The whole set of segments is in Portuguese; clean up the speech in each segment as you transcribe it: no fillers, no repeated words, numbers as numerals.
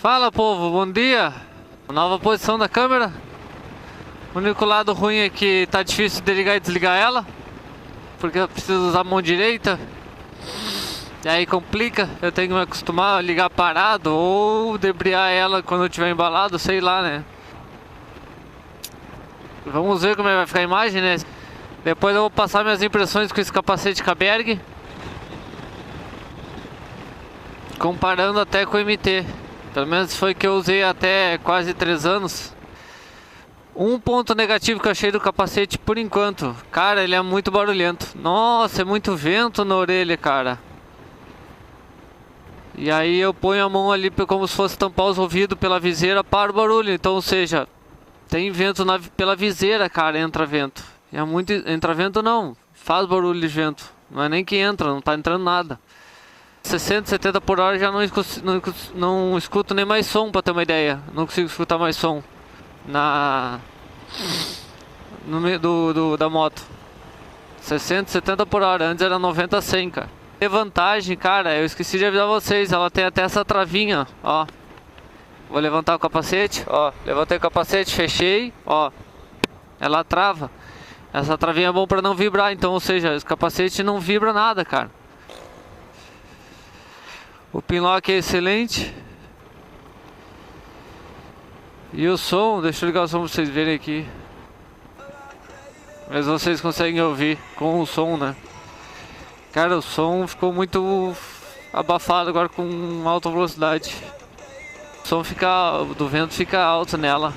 Fala, povo, bom dia. Nova posição da câmera. O único lado ruim é que tá difícil de ligar e desligar ela, porque eu preciso usar a mão direita. E aí complica, eu tenho que me acostumar a ligar parado ou debriar ela quando eu tiver embalado, sei lá, né? Vamos ver como é que vai ficar a imagem, né? Depois eu vou passar minhas impressões com esse capacete Caberg, comparando até com o MT. Pelo menos foi que eu usei até quase 3 anos. Um ponto negativo que eu achei do capacete por enquanto, cara, ele é muito barulhento. Nossa, é muito vento na orelha, cara. E aí eu ponho a mão ali como se fosse tampar os ouvidos pela viseira para o barulho. Então, ou seja, tem vento pela viseira, cara, entra vento. E é muito, entra vento não, faz barulho de vento. Não é nem que entra, não tá entrando nada. 60, 70 por hora já não escuto nem mais som, pra ter uma ideia. Não consigo escutar mais som no meio da moto. 60, 70 por hora, antes era 90, 100, cara. E vantagem, cara, eu esqueci de avisar vocês, ela tem até essa travinha, ó. Vou levantar o capacete, ó. Levantei o capacete, fechei, ó. Ela trava. Essa travinha é bom pra não vibrar, então, ou seja, esse capacete não vibra nada, cara. O pinlock é excelente. E o som, deixa eu ligar o som pra vocês verem aqui. Mas vocês conseguem ouvir com o som, né? Cara, o som ficou muito abafado agora com alta velocidade. O som do vento fica alto nela.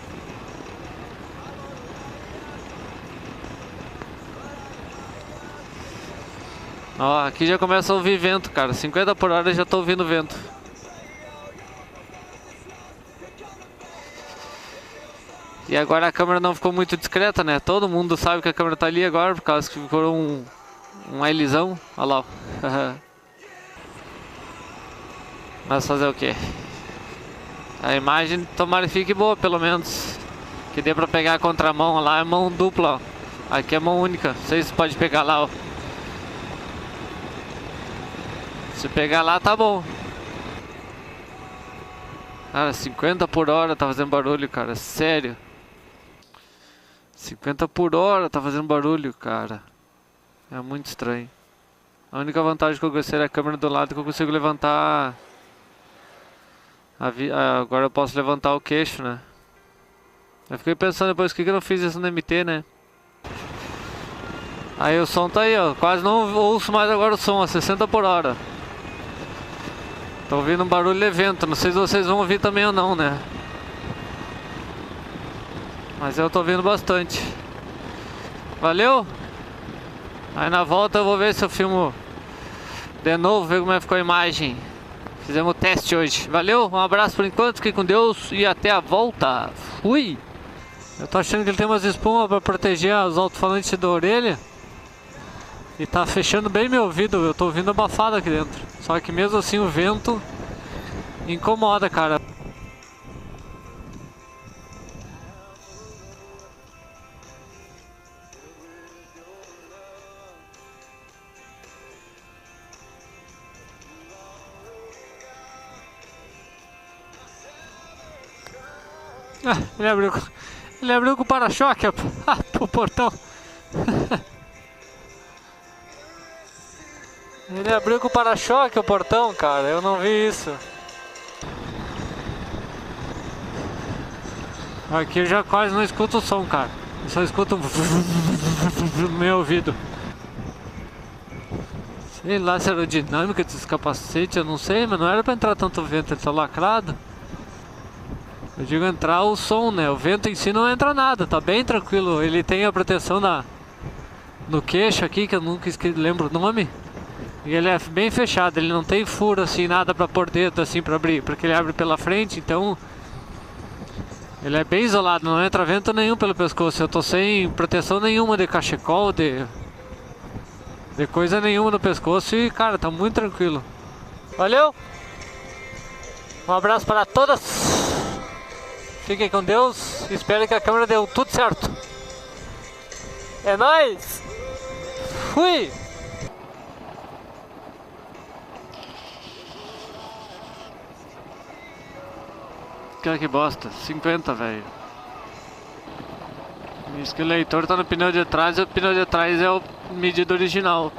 Ó, aqui já começa a ouvir vento, cara. 50 por hora já tô ouvindo vento. E agora a câmera não ficou muito discreta, né? Todo mundo sabe que a câmera tá ali agora, por causa que ficou um Lzão. Olha lá, ó. Mas fazer o quê? A imagem tomara que fique boa, pelo menos. Que dê pra pegar a contramão. Lá é mão dupla, ó. Aqui é mão única. Não sei se pode pegar lá, ó. Se pegar lá, tá bom. Cara, 50 por hora tá fazendo barulho, cara. Sério. 50 por hora tá fazendo barulho, cara. É muito estranho. A única vantagem que eu gostei é a câmera do lado, que eu consigo levantar... Agora eu posso levantar o queixo, né? Eu fiquei pensando depois, por que eu não fiz isso no MT, né? Aí o som tá aí, ó. Quase não ouço mais agora o som, a 60 por hora. Tô ouvindo um barulho de vento, não sei se vocês vão ouvir também ou não, né? Mas eu tô ouvindo bastante. Valeu? Aí na volta eu vou ver se eu filmo de novo, ver como é que ficou a imagem. Fizemos o teste hoje. Valeu, um abraço por enquanto, fique com Deus e até a volta. Fui! Eu tô achando que ele tem umas espumas pra proteger os alto-falantes da orelha. E tá fechando bem meu ouvido, eu tô ouvindo abafado aqui dentro. Só que mesmo assim o vento incomoda, cara. Ah, ele abriu com o para-choque pro portão. Ele abriu com o para-choque o portão, cara. Eu não vi isso. Aqui eu já quase não escuto o som, cara. Eu só escuto no meu ouvido. Sei lá se a aerodinâmica desse capacete, eu não sei, mas não era pra entrar tanto vento, ele tá lacrado. Eu digo entrar o som, né? O vento em si não entra nada, tá bem tranquilo. Ele tem a proteção no queixo aqui, que eu nunca lembro o nome. E ele é bem fechado, ele não tem furo assim, nada pra pôr dedo assim pra abrir, porque ele abre pela frente, então ele é bem isolado, não entra vento nenhum pelo pescoço. Eu tô sem proteção nenhuma de cachecol, de coisa nenhuma no pescoço e, cara, tá muito tranquilo. Valeu! Um abraço para todas! Fiquem com Deus, espero que a câmera deu tudo certo. É nóis! Fui! Que bosta, 50, velho. Isso que o leitor tá no pneu de trás e o pneu de trás é o medida original.